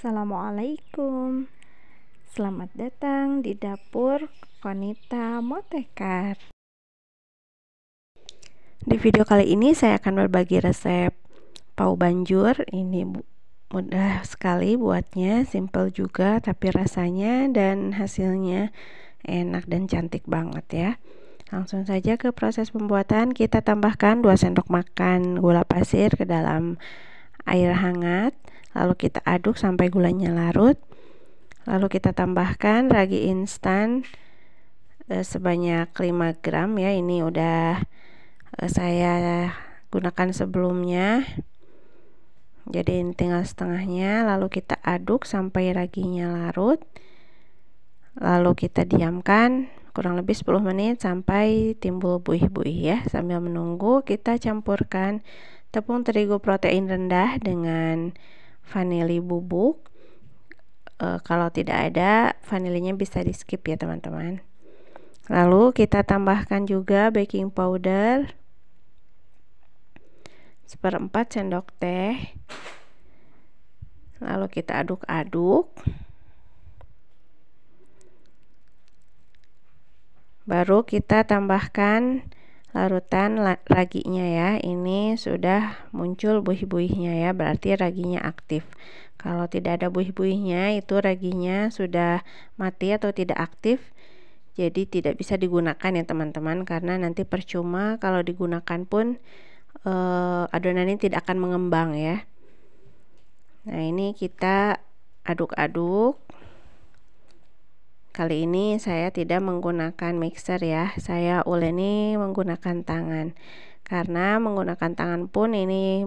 Assalamualaikum. Selamat datang di dapur Konita Motekar. Di video kali ini saya akan berbagi resep pau banjur. Ini mudah sekali buatnya, simple juga, tapi rasanya dan hasilnya enak dan cantik banget ya. Langsung saja ke proses pembuatan. Kita tambahkan 2 sendok makan gula pasir ke dalam air hangat. Lalu kita aduk sampai gulanya larut. Lalu kita tambahkan ragi instan sebanyak 5 gram ya. Ini udah saya gunakan sebelumnya. Jadi ini tinggal setengahnya. Lalu kita aduk sampai raginya larut. Lalu kita diamkan kurang lebih 10 menit sampai timbul buih-buih ya. Sambil menunggu kita campurkan tepung terigu protein rendah dengan vanili bubuk. Kalau tidak ada vanilinya bisa di skip ya teman-teman. Lalu kita tambahkan juga baking powder 1/4 sendok teh. Lalu kita aduk-aduk. Baru kita tambahkan larutan raginya ya. Ini sudah muncul buih-buihnya ya, berarti raginya aktif. Kalau tidak ada buih-buihnya, itu raginya sudah mati atau tidak aktif, jadi tidak bisa digunakan ya teman-teman, karena nanti percuma kalau digunakan pun adonan ini tidak akan mengembang ya. Nah, ini kita aduk-aduk. Kali ini saya tidak menggunakan mixer ya, saya uleni menggunakan tangan. Karena menggunakan tangan pun ini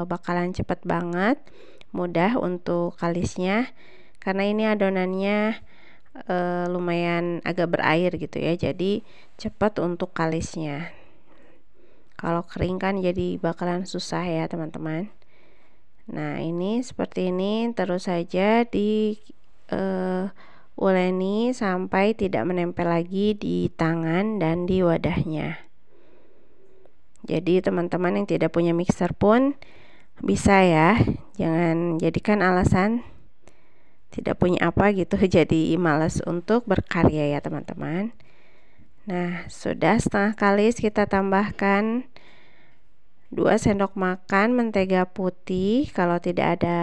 bakalan cepet banget, mudah untuk kalisnya. Karena ini adonannya lumayan agak berair gitu ya, jadi cepat untuk kalisnya. Kalau kering kan jadi bakalan susah ya teman-teman. Nah, ini seperti ini, terus saja di uleni sampai tidak menempel lagi di tangan dan di wadahnya. Jadi teman-teman yang tidak punya mixer pun bisa ya, jangan jadikan alasan tidak punya apa gitu jadi malas untuk berkarya ya teman-teman. Nah, sudah setengah kalis kita tambahkan 2 sendok makan mentega putih. Kalau tidak ada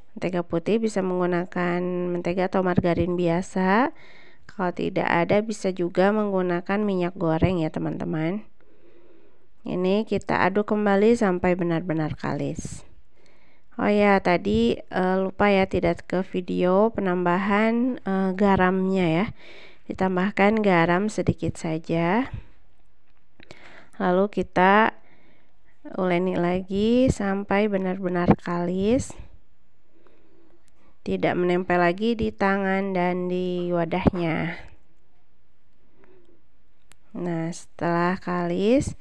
mentega putih bisa menggunakan mentega atau margarin biasa. Kalau tidak ada bisa juga menggunakan minyak goreng ya teman-teman. Ini kita aduk kembali sampai benar-benar kalis. Oh ya, tadi lupa ya, tidak ke video penambahan garamnya ya. Ditambahkan garam sedikit saja. Lalu kita uleni lagi sampai benar-benar kalis, tidak menempel lagi di tangan dan di wadahnya. Nah, setelah kalis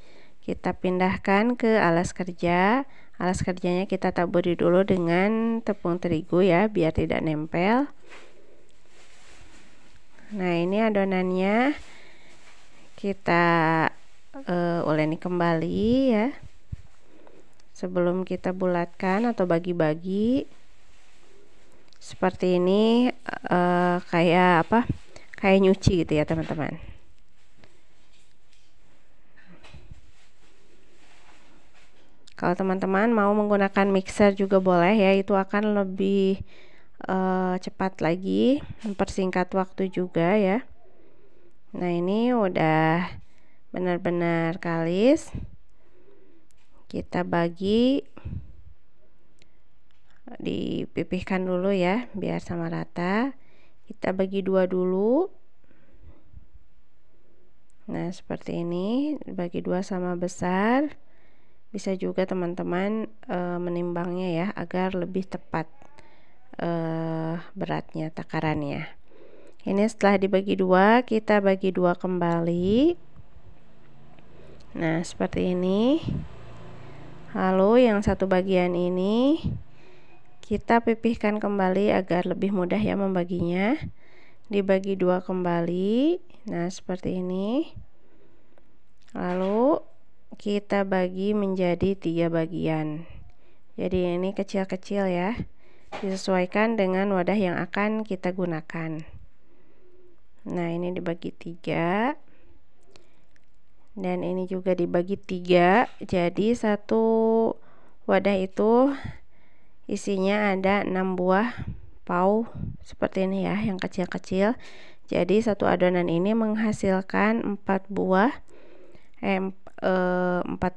kita pindahkan ke alas kerja. Alas kerjanya kita taburi dulu dengan tepung terigu ya, biar tidak nempel. Nah, ini adonannya kita uleni kembali ya, sebelum kita bulatkan atau bagi-bagi. Seperti ini, kayak apa? Kayak nyuci gitu ya teman-teman. Kalau teman-teman mau menggunakan mixer juga boleh ya, itu akan lebih cepat lagi, mempersingkat waktu juga ya. Nah, ini udah benar-benar kalis. Kita bagi, dipipihkan dulu ya biar sama rata. Kita bagi 2 dulu. Nah, seperti ini, bagi 2 sama besar. Bisa juga teman-teman menimbangnya ya, agar lebih tepat beratnya, takarannya. Ini setelah dibagi 2, kita bagi 2 kembali. Nah, seperti ini. Lalu yang satu bagian ini kita pipihkan kembali agar lebih mudah ya membaginya. Dibagi 2 kembali. Nah, seperti ini. Lalu kita bagi menjadi 3 bagian. Jadi ini kecil-kecil ya. disesuaikan dengan wadah yang akan kita gunakan. Nah, ini dibagi 3 dan ini juga dibagi 3, jadi satu wadah itu isinya ada 6 buah pau seperti ini ya, yang kecil-kecil. Jadi satu adonan ini menghasilkan 4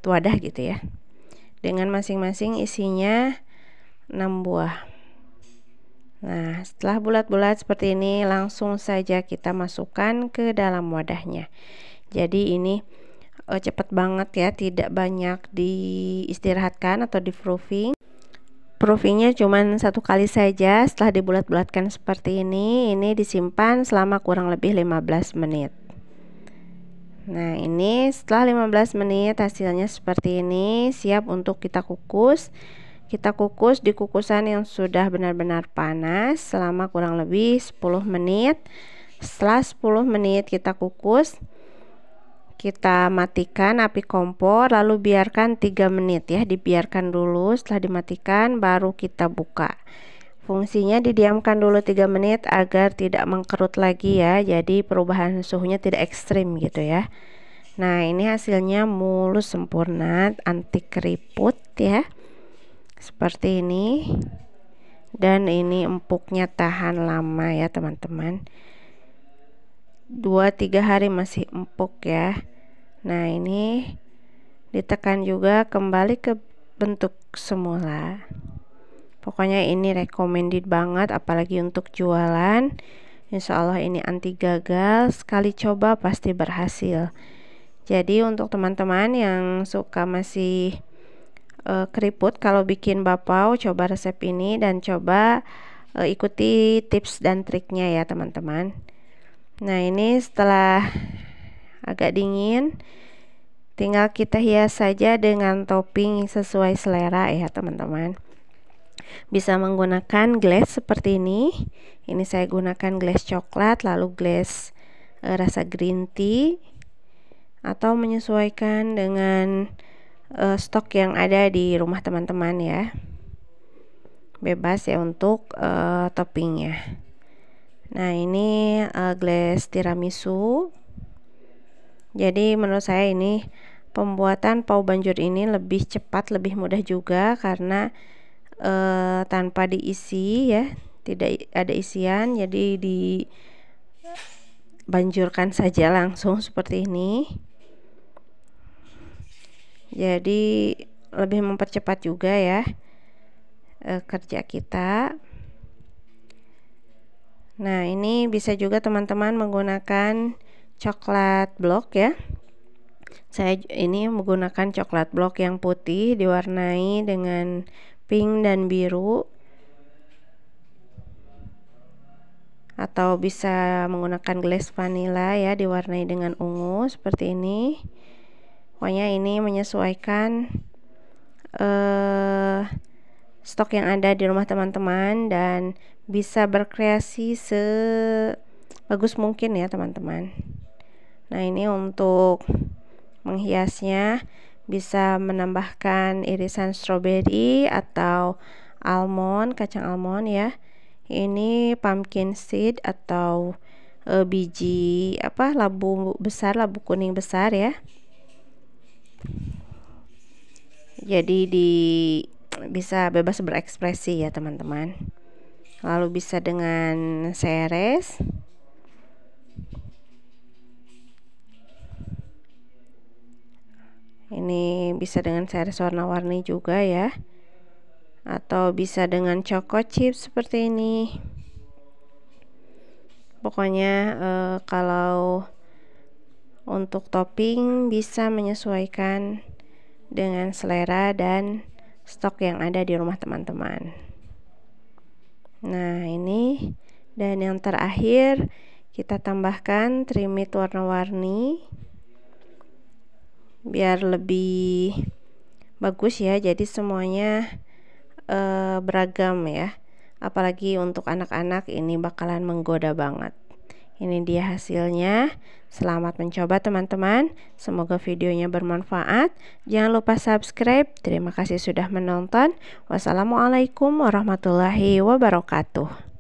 wadah gitu ya, dengan masing-masing isinya 6 buah. Nah, setelah bulat-bulat seperti ini, langsung saja kita masukkan ke dalam wadahnya. Jadi ini cepat banget ya, tidak banyak diistirahatkan atau di proofing. Proofingnya cuma 1 kali saja. Setelah dibulat-bulatkan seperti ini disimpan selama kurang lebih 15 menit. Nah, ini setelah 15 menit hasilnya seperti ini, siap untuk kita kukus. Kita kukus di kukusan yang sudah benar-benar panas selama kurang lebih 10 menit. Setelah 10 menit kita kukus, kita matikan api kompor, lalu biarkan 3 menit ya, dibiarkan dulu. Setelah dimatikan baru kita buka. Fungsinya didiamkan dulu 3 menit agar tidak mengkerut lagi ya, jadi perubahan suhunya tidak ekstrim gitu ya. Nah, ini hasilnya mulus sempurna, anti keriput ya, seperti ini. Dan ini empuknya tahan lama ya teman-teman, 2-3 hari masih empuk ya. Nah, ini ditekan juga kembali ke bentuk semula. Pokoknya ini recommended banget, apalagi untuk jualan. Insya Allah ini anti gagal, sekali coba pasti berhasil. Jadi untuk teman-teman yang suka masih keriput kalau bikin bakpao, coba resep ini dan coba ikuti tips dan triknya ya teman-teman. Nah, ini setelah agak dingin, tinggal kita hias saja dengan topping sesuai selera ya teman-teman. Bisa menggunakan glass seperti ini. Ini saya gunakan glass coklat, lalu glass rasa green tea, atau menyesuaikan dengan stok yang ada di rumah teman-teman ya. Bebas ya untuk toppingnya. Nah, ini glass tiramisu. Jadi menurut saya ini pembuatan pau banjur ini lebih cepat, lebih mudah juga karena tanpa diisi ya, tidak ada isian, jadi dibanjurkan saja langsung seperti ini. Jadi lebih mempercepat juga ya kerja kita. Nah, ini bisa juga teman-teman menggunakan coklat blok ya. Saya ini menggunakan coklat blok yang putih diwarnai dengan pink dan biru, atau bisa menggunakan glass vanilla ya, diwarnai dengan ungu seperti ini. Pokoknya ini menyesuaikan stok yang ada di rumah teman-teman dan bisa berkreasi sebagus mungkin ya teman-teman. Nah, ini untuk menghiasnya bisa menambahkan irisan stroberi atau almond, kacang almond ya. Ini pumpkin seed atau biji labu besar, labu kuning besar ya. Jadi bisa bebas berekspresi ya teman-teman. Lalu bisa dengan seres. Ini bisa dengan seres warna-warni juga ya, atau bisa dengan choco chip seperti ini. Pokoknya kalau untuk topping bisa menyesuaikan dengan selera dan stok yang ada di rumah teman-teman. Nah, ini dan yang terakhir kita tambahkan trimit warna-warni biar lebih bagus ya, jadi semuanya beragam ya. Apalagi untuk anak-anak ini bakalan menggoda banget. Ini dia hasilnya. Selamat mencoba teman-teman. Semoga videonya bermanfaat. Jangan lupa subscribe. Terima kasih sudah menonton. Wassalamualaikum warahmatullahi wabarakatuh.